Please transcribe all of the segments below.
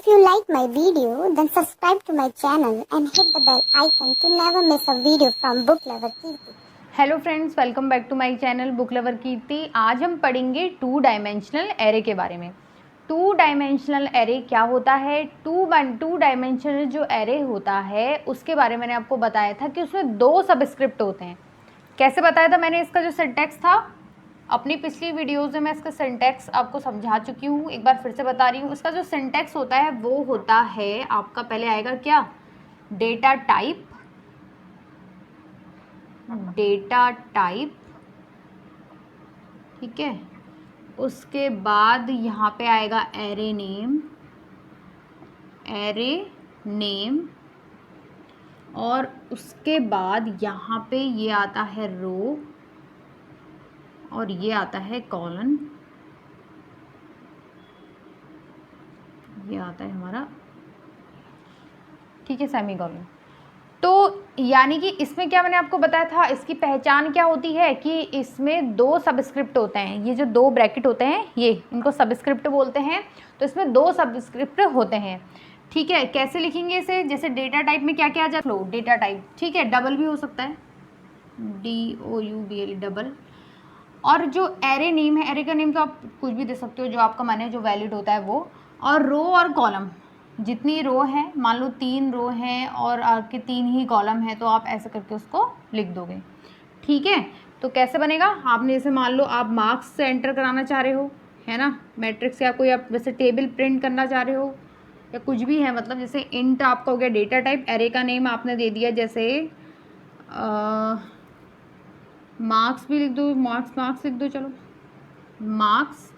If you like my video, then subscribe to my channel and hit the bell icon to never miss a video from Book Lover Kirti. Hello friends, welcome back to my channel book lover Kirti. आज हम पढ़ेंगे two dimensional array के बारे में। Two dimensional array क्या होता है? Two dimensional जो एरे होता है उसके बारे में मैंने आपको बताया था कि उसमें दो सबस्क्रिप्ट होते हैं। कैसे बताया था मैंने? इसका जो सिंटैक्स था, अपनी पिछली वीडियोज़ में मैं इसका सिंटैक्स आपको समझा चुकी हूँ, एक बार फिर से बता रही हूँ। इसका जो सिंटैक्स होता है वो होता है आपका, पहले आएगा क्या? डेटा टाइप, ठीक है। उसके बाद यहाँ पे आएगा एरे नेम, और उसके बाद यहाँ पे ये आता है रो और ये आता है कॉलन, ये आता है हमारा, ठीक है, सेमी कॉलन। तो यानी कि इसमें क्या मैंने आपको बताया था, इसकी पहचान क्या होती है कि इसमें दो सबस्क्रिप्ट होते हैं। ये जो दो ब्रैकेट होते हैं ये, इनको सबस्क्रिप्ट बोलते हैं। तो इसमें दो सबस्क्रिप्ट होते हैं, ठीक है। कैसे लिखेंगे इसे? जैसे डेटा टाइप में क्या क्या आ जाता है? डेटा टाइप, ठीक है, डबल भी हो सकता है, DOUBL, डबल। और जो एरे नेम है, एरे का नेम तो आप कुछ भी दे सकते हो, जो आपका माने जो वैलिड होता है वो। और रो और कॉलम, जितनी रो है, मान लो 3 रो हैं और आपके 3 ही कॉलम है, तो आप ऐसे करके उसको लिख दोगे, ठीक है। तो कैसे बनेगा? आपने जैसे मान लो आप मार्क्स से एंटर कराना चाह रहे हो, है ना, मैट्रिक्स, या कोई आप वैसे टेबल प्रिंट करना चाह रहे हो या कुछ भी है, मतलब जैसे इंट आपका हो गया डेटा टाइप, एरे का नेम आपने दे दिया, जैसे मार्क्स भी लिख दो, मार्क्स लिख दो, चलो मार्क्स।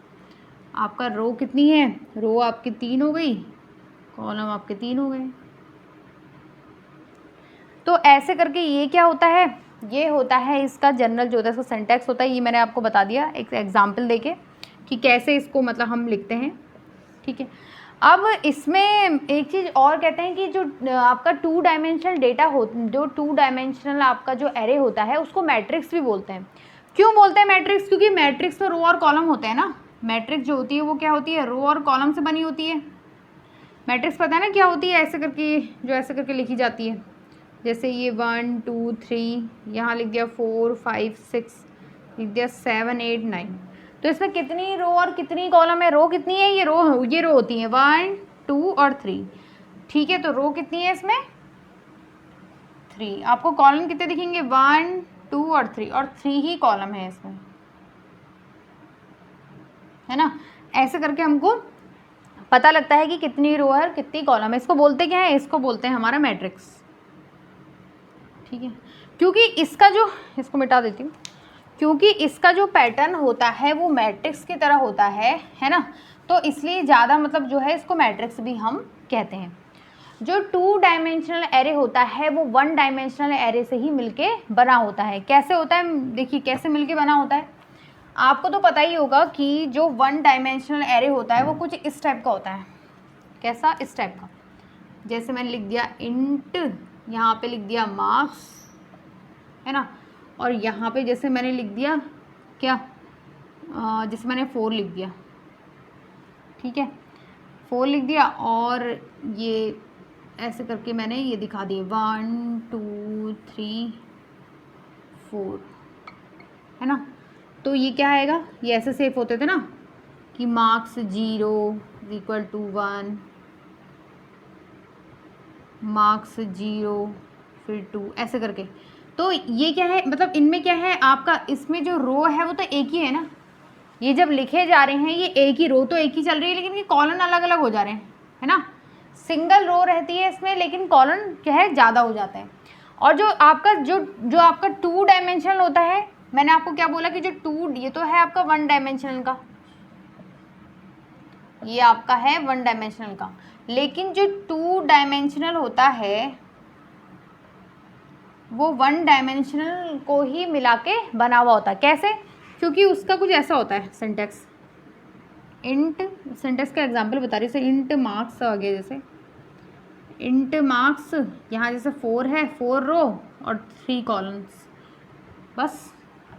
आपका रो कितनी है? रो आपकी 3 हो गई, कॉलम आपके 3 हो गए। तो ऐसे करके ये क्या होता है? ये होता है इसका जनरल जो होता है, इसका सिंटैक्स होता है। ये मैंने आपको बता दिया एक एग्जांपल देके कि कैसे इसको मतलब हम लिखते हैं, ठीक है। अब इसमें एक चीज़ और कहते हैं कि जो आपका टू डायमेंशनल डेटा हो, जो टू डायमेंशनल आपका जो एरे होता है उसको मैट्रिक्स भी बोलते हैं। क्यों बोलते हैं मैट्रिक्स? क्योंकि मैट्रिक्स में रो और कॉलम होते हैं ना। मैट्रिक्स जो होती है वो क्या होती है? रो और कॉलम से बनी होती है। मैट्रिक्स पता है ना क्या होती है? ऐसे करके, जो ऐसे करके लिखी जाती है, जैसे ये 1 2 3, यहाँ लिख दिया 4 5 6, लिख दिया 7 8 9। तो इसमें कितनी रो और कितनी कॉलम है? रो कितनी है? ये रो होती है 1 2 और 3, ठीक है। तो रो कितनी है इसमें? 3। आपको कॉलम कितने दिखेंगे? 1 2 और 3, और 3 ही कॉलम है इसमें, है ना। ऐसे करके हमको पता लगता है कि कितनी रो है और कितनी कॉलम है। इसको बोलते क्या है? इसको बोलते हैं हमारा मैट्रिक्स, ठीक है। क्योंकि इसका जो, इसको मिटा देती हूँ, क्योंकि इसका जो पैटर्न होता है वो मैट्रिक्स की तरह होता है ना, तो इसलिए ज़्यादा मतलब जो है इसको मैट्रिक्स भी हम कहते हैं। जो टू डायमेंशनल एरे होता है वो वन डायमेंशनल एरे से ही मिलके बना होता है। कैसे होता है? देखिए कैसे मिलके बना होता है। आपको तो पता ही होगा कि जो वन डायमेंशनल एरे होता है वो कुछ इस टाइप का होता है। कैसा? इस टाइप का। जैसे मैंने लिख दिया इंट, यहाँ पे लिख दिया मार्क्स, है ना, और यहाँ पे जैसे मैंने लिख दिया क्या, जैसे मैंने 4 लिख दिया, ठीक है, 4 लिख दिया, और ये ऐसे करके मैंने ये दिखा दिए 1 2 3 4, है ना। तो ये क्या आएगा? ये ऐसे सेव होते थे ना कि मार्क्स 0 इक्वल टू 1, मार्क्स 0 फिर 2, ऐसे करके। तो ये क्या है, मतलब इनमें क्या है आपका, इसमें जो रो है वो तो एक ही है ना। ये जब लिखे जा रहे हैं ये एक ही रो तो एक ही चल रही है, लेकिन ये कॉलन अलग अलग हो जा रहे हैं, है ना। सिंगल रो रहती है इसमें, लेकिन कॉलन क्या है, ज़्यादा हो जाता है। और जो आपका टू डायमेंशनल होता है, मैंने आपको क्या बोला कि जो टू, ये तो है आपका वन डायमेंशनल का, ये आपका है वन डायमेंशनल का, लेकिन जो टू डायमेंशनल होता है वो वन डायमेंशनल को ही मिला के बना हुआ होता है। कैसे? क्योंकि उसका कुछ ऐसा होता है सिंटैक्स। इंट, सिंटैक्स का एग्जांपल बता रही हूँ। जैसे इंट मार्क्स आ गया, जैसे इंट मार्क्स, यहाँ जैसे 4 है, 4 रो और 3 कॉलम्स, बस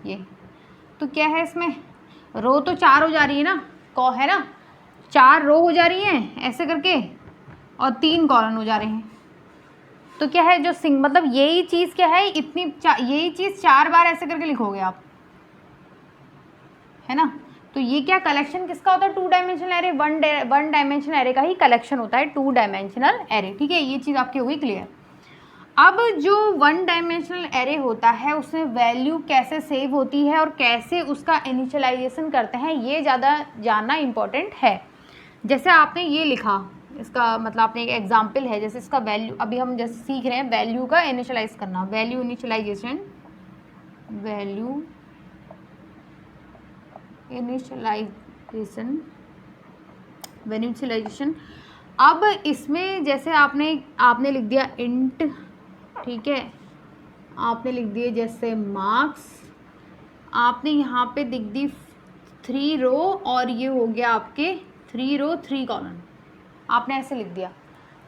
ये। तो क्या है इसमें? रो तो 4 हो जा रही है ना, है ना, 4 रो हो जा रही हैं ऐसे करके, और 3 कॉलन हो जा रहे हैं। तो क्या है जो मतलब यही चीज़ क्या है, यही चीज़ 4 बार ऐसे करके लिखोगे आप, है ना। तो ये क्या कलेक्शन किसका होता है, 2 dimensional array, one dimensional array का ही कलेक्शन होता है 2 डायमेंशनल एरे। ठीक है, ये चीज़ आपकी हो गई क्लियर। अब जो 1 डायमेंशनल एरे होता है उसमें वैल्यू कैसे सेव होती है और कैसे उसका इनिशियलाइजेशन करते हैं, ये ज़्यादा जानना इम्पोर्टेंट है। जैसे आपने ये लिखा, इसका मतलब आपने एक एग्जाम्पल है, जैसे इसका वैल्यू अभी हम जैसे सीख रहे हैं वैल्यू का इनिशियलाइज करना, वैल्यू इनिशियलाइजेशन, वैल्यू इनिशियलाइजेशन। अब इसमें जैसे आपने लिख दिया इंट, ठीक है, आपने लिख दिए जैसे मार्क्स, आपने यहाँ पे लिख दी 3 रो और ये हो गया आपके 3 रो 3 कॉलम, आपने ऐसे लिख दिया।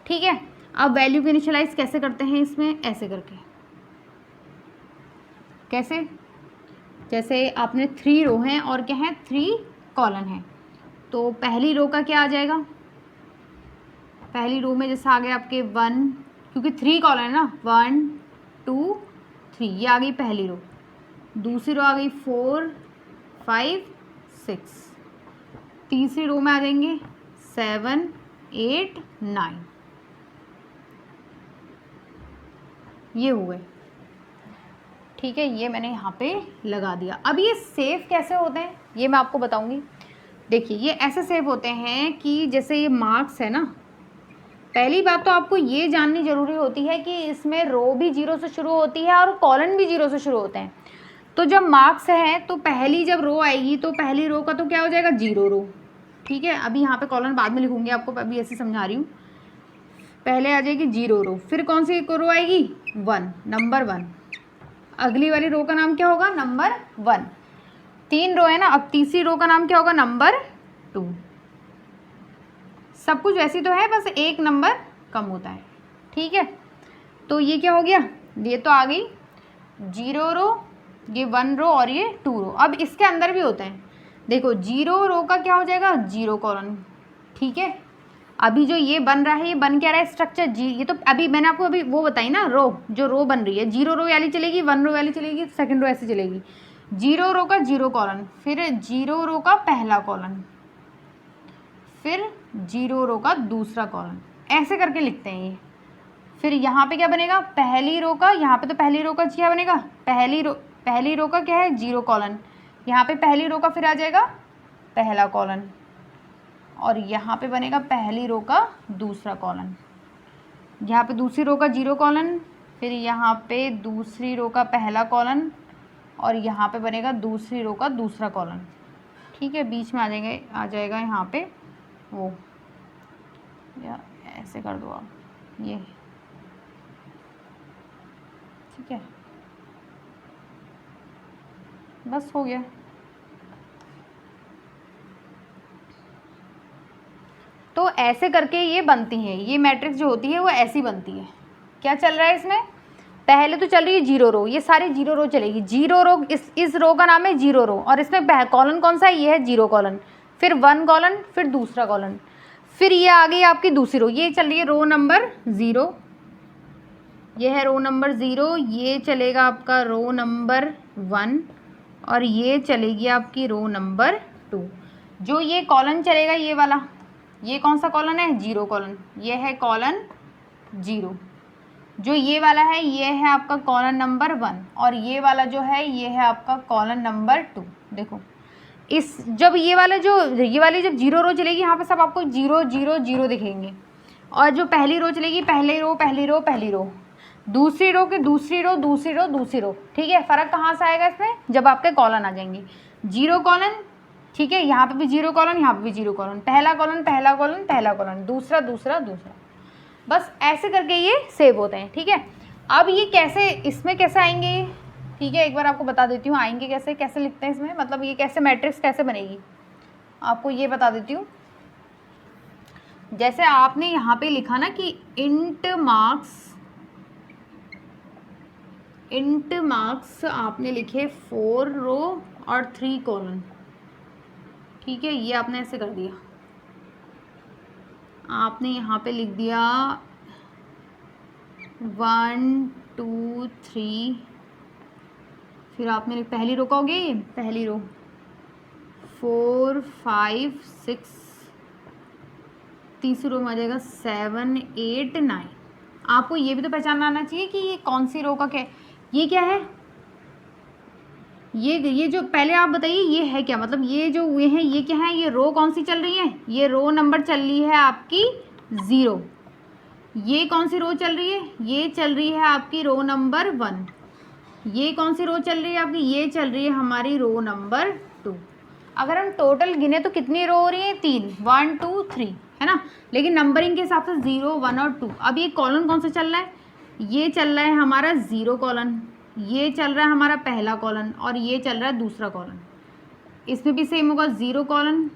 ठीक है, अब वैल्यू को इनिशियलाइज कैसे करते हैं इसमें, ऐसे करके, कैसे, जैसे आपने 3 रो हैं और क्या है 3 कॉलम है, तो पहली रो का क्या आ जाएगा, पहली रो में जैसे आ गए आपके 1, क्योंकि 3 कॉलम है ना, 1 2 3, ये आ गई पहली रो। दूसरी रो आ गई 4 5 6, तीसरी रो में आ जाएंगे 7 8 9, ये हुए। ठीक है, ये मैंने यहाँ पे लगा दिया। अब ये सेव कैसे होते हैं ये मैं आपको बताऊंगी। देखिए ये ऐसे सेव होते हैं कि जैसे ये मार्क्स है ना, पहली बात तो आपको ये जाननी जरूरी होती है कि इसमें रो भी 0 से शुरू होती है और कॉलम भी 0 से शुरू होते हैं। तो जब मार्क्स है तो पहली जब रो आएगी तो पहली रो का तो क्या हो जाएगा 0 रो। ठीक है, अभी यहाँ पे कॉलम बाद में लिखूंगी, आपको अभी ऐसे समझा रही हूँ। पहले आ जाएगी 0 रो, फिर कौन सी रो आएगी 1, नंबर 1। अगली वाली रो का नाम क्या होगा, नंबर 1। 3 रो है ना, अब तीसरी रो का नाम क्या होगा, नंबर 2। सब कुछ वैसे तो है, बस एक नंबर कम होता है। ठीक है, तो ये क्या हो गया, ये तो आ गई 0 रो, ये 1 रो और ये 2 रो। अब इसके अंदर भी होते हैं, देखो 0 रो का क्या हो जाएगा 0 कॉलम। ठीक है, अभी जो ये बन रहा है, ये बन क्या रहा है स्ट्रक्चर जी, ये तो अभी मैंने आपको अभी वो बताई ना, रो जो रो बन रही है 0 रो वाली चलेगी, 1 रो वाली चलेगी, सेकंड रो ऐसे चलेगी। 0 रो का 0 कॉलम, फिर 0 रो का पहला कॉलम, फिर 0 रो का दूसरा कॉलम, ऐसे करके लिखते हैं ये। फिर यहाँ पे क्या बनेगा, पहली रो का, यहाँ पे तो पहली रो का क्या बनेगा, पहली रो का क्या है 0 कॉलम, यहाँ पे पहली रो का फिर आ जाएगा पहला कॉलम, और यहाँ पे बनेगा पहली रो का दूसरा कॉलम, यहाँ पे दूसरी रो का 0 कॉलम, फिर यहाँ पे दूसरी रो का पहला कॉलम, और यहाँ पे बनेगा दूसरी रो का दूसरा कॉलम। ठीक है, बीच में आ जाएगा यहाँ पे वो, या ऐसे कर दो आप ये। ठीक है, बस हो गया। तो ऐसे करके ये बनती है, ये मैट्रिक्स जो होती है वो ऐसी बनती है। क्या चल रहा है इसमें, पहले तो चल रही है 0 रो, ये सारी 0 रो चलेगी। 0 रो, इस रो का नाम है 0 रो, और इसमें कॉलम कौन सा है, ये है 0 कॉलम, फिर 1 कॉलम, फिर दूसरा कॉलम, फिर ये आ गई आपकी दूसरी रो, ये चल रही है रो नंबर 0, ये है रो नंबर 0, ये चलेगा आपका रो नंबर 1, और ये चलेगी आपकी रो नंबर 2। जो ये कॉलम चलेगा ये वाला, ये कौन सा कॉलम है 0 कॉलम, ये है कॉलम 0। जो ये वाला है ये है आपका कॉलम नंबर 1, और ये वाला जो है ये है आपका कॉलम नंबर 2। देखो इस जब ये वाली जब 0 रो चलेगी, यहाँ पे सब आपको 0 0 0 दिखेंगे, और जो पहली रो चलेगी पहली रो, दूसरी रो की दूसरी रो। ठीक है, फ़र्क कहाँ से आएगा इसमें, जब आपके कॉलम आ जाएंगे 0 कॉलम। ठीक है, यहाँ पे भी 0 कॉलम, यहाँ पे भी 0 कॉलम, पहला कॉलम, दूसरा। बस ऐसे करके ये सेव होते हैं। ठीक है, अब ये कैसे, इसमें कैसे आएंगे, ठीक है, एक बार आपको बता देती हूँ आएंगे कैसे लिखते हैं इसमें, मतलब ये कैसे मैट्रिक्स कैसे बनेगी आपको ये बता देती हूँ। जैसे आपने यहाँ पे लिखा ना कि इंट मार्क्स आपने लिखे 4 रो और 3 कॉलम। ठीक है, ये आपने ऐसे कर दिया, आपने यहाँ पे लिख दिया 1 2 3, फिर आपने पहली रो का हो गया ये पहली रो 4 5 6, तीसरी रो में आ जाएगा 7 8 9। आपको ये भी तो पहचानना आना चाहिए कि ये कौन सी रो का क्या है। ये क्या है, ये जो पहले आप बताइए ये है क्या, मतलब ये जो हुए हैं ये क्या है, ये रो कौन सी चल रही है, ये रो नंबर चल रही है आपकी 0। ये कौन सी रो चल रही है, ये चल रही है आपकी रो नंबर 1। ये कौन सी रो चल रही है आपकी, ये चल रही है हमारी रो नंबर 2। अगर हम टोटल गिने तो कितनी रो हो रही है, 3, 1 2 3 है ना, लेकिन नंबरिंग के हिसाब से 0 1 और 2। अब ये कॉलन कौन सा चल रहा है, ये चल रहा है हमारा 0 कॉलन, ये चल रहा है हमारा पहला कॉलन, और ये चल रहा है दूसरा कॉलन। इसमें भी सेम होगा 0 कॉलन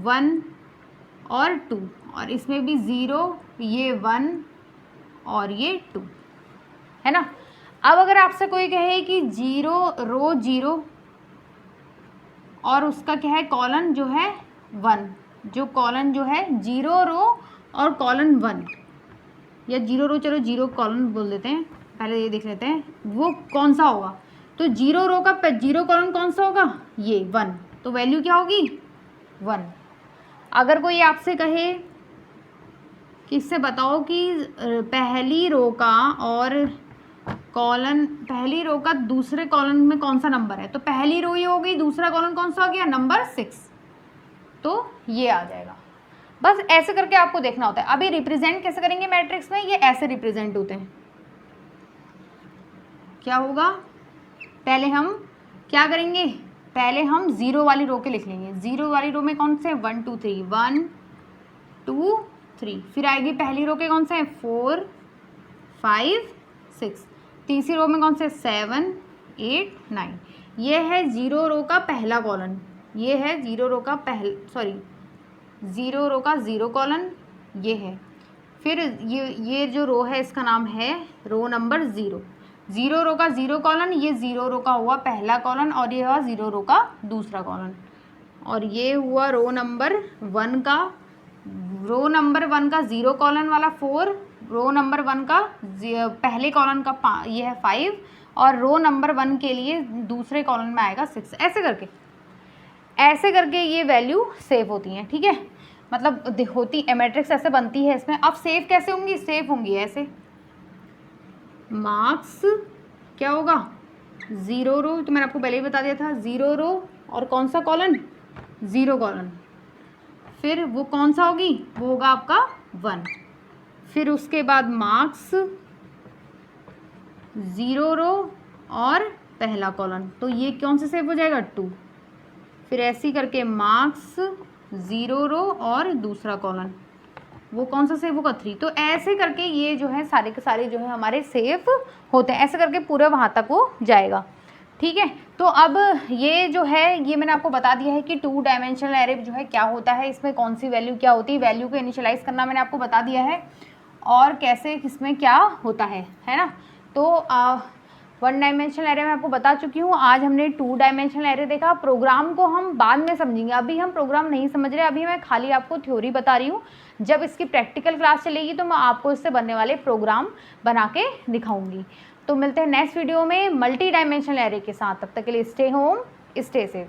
1 और 2, और इसमें भी 0, ये 1 और ये 2 है ना। अब अगर आपसे कोई कहे कि 0 रो 0 और उसका क्या है कॉलन जो है 1, जो कॉलन जो है 0 रो और कॉलन 1, या 0 रो, चलो 0 कॉलन बोल देते हैं, पहले ये देख लेते हैं वो कौन सा होगा। तो 0 रो का 0 कॉलन कौन सा होगा, ये 1, तो वैल्यू क्या होगी 1। अगर कोई आपसे कहे कि इससे बताओ कि पहली रो का और कॉलन, पहली रो का दूसरे कॉलन में कौन सा नंबर है, तो पहली रो ये हो गई, दूसरा कॉलन कौन सा हो गया नंबर 6, तो ये आ जाएगा। बस ऐसे करके आपको देखना होता है। अभी रिप्रेजेंट कैसे करेंगे मैट्रिक्स में, ये ऐसे रिप्रेजेंट होते हैं। क्या होगा, पहले हम क्या करेंगे, पहले हम 0 वाली रो के लिख लेंगे। 0 वाली रो में कौन से 1 2 3, 1 2 3, फिर आएगी पहली रो के कौन से 4 5 6, तीसरी रो में कौन से 7 8 9। ये है 0 रो का पहला कॉलन, ये है 0 रो का 0 रो का 0 कॉलन, ये है। फिर ये जो रो है इसका नाम है रो नंबर 0। 0 रो का 0 कॉलन, ये 0 रो का हुआ पहला कॉलन, और ये हुआ 0 रो का दूसरा कॉलन, और ये हुआ रो नंबर 1 का, रो नंबर 1 का 0 कॉलन वाला 4, रो नंबर 1 का पहले कॉलन का ये है 5, और रो नंबर 1 के लिए दूसरे कॉलन में आएगा 6। ऐसे करके ये वैल्यू सेव होती हैं, ठीक है, मतलब होती मैट्रिक्स ऐसे बनती है इसमें। अब सेव कैसे होंगी, सेव होंगी ऐसे, मार्क्स क्या होगा 0 रो, तो मैंने आपको पहले ही बता दिया था 0 रो और कौन सा कॉलन 0 कॉलन, फिर वो कौन सा होगी, वो होगा आपका 1, फिर उसके बाद मार्क्स 0 रो और पहला कॉलन, तो ये कौन से सेव हो जाएगा 2, फिर ऐसे करके मार्क्स 0 रो और दूसरा कॉलन, वो कौन सा सेव होगा 3। तो ऐसे करके ये जो है सारे के सारे जो है हमारे सेव होते हैं, ऐसे करके पूरा वहाँ तक वो जाएगा, ठीक है। तो अब ये जो है ये मैंने आपको बता दिया है कि 2 डायमेंशनल एरे जो है क्या होता है, इसमें कौन सी वैल्यू क्या होती है, वैल्यू को इनिशियलाइज करना मैंने आपको बता दिया है, और कैसे किसमें क्या होता है ना। तो 1 डायमेंशनल एरे मैं आपको बता चुकी हूँ। आज हमने 2 डायमेंशनल एरे देखा। प्रोग्राम को हम बाद में समझेंगे, अभी हम प्रोग्राम नहीं समझ रहे, अभी मैं खाली आपको थ्योरी बता रही हूँ। जब इसकी प्रैक्टिकल क्लास चलेगी तो मैं आपको इससे बनने वाले प्रोग्राम बना के दिखाऊंगी। तो मिलते हैं नेक्स्ट वीडियो में मल्टी डायमेंशनल एरे के साथ। तब तक के लिए स्टे होम, स्टे सेफ।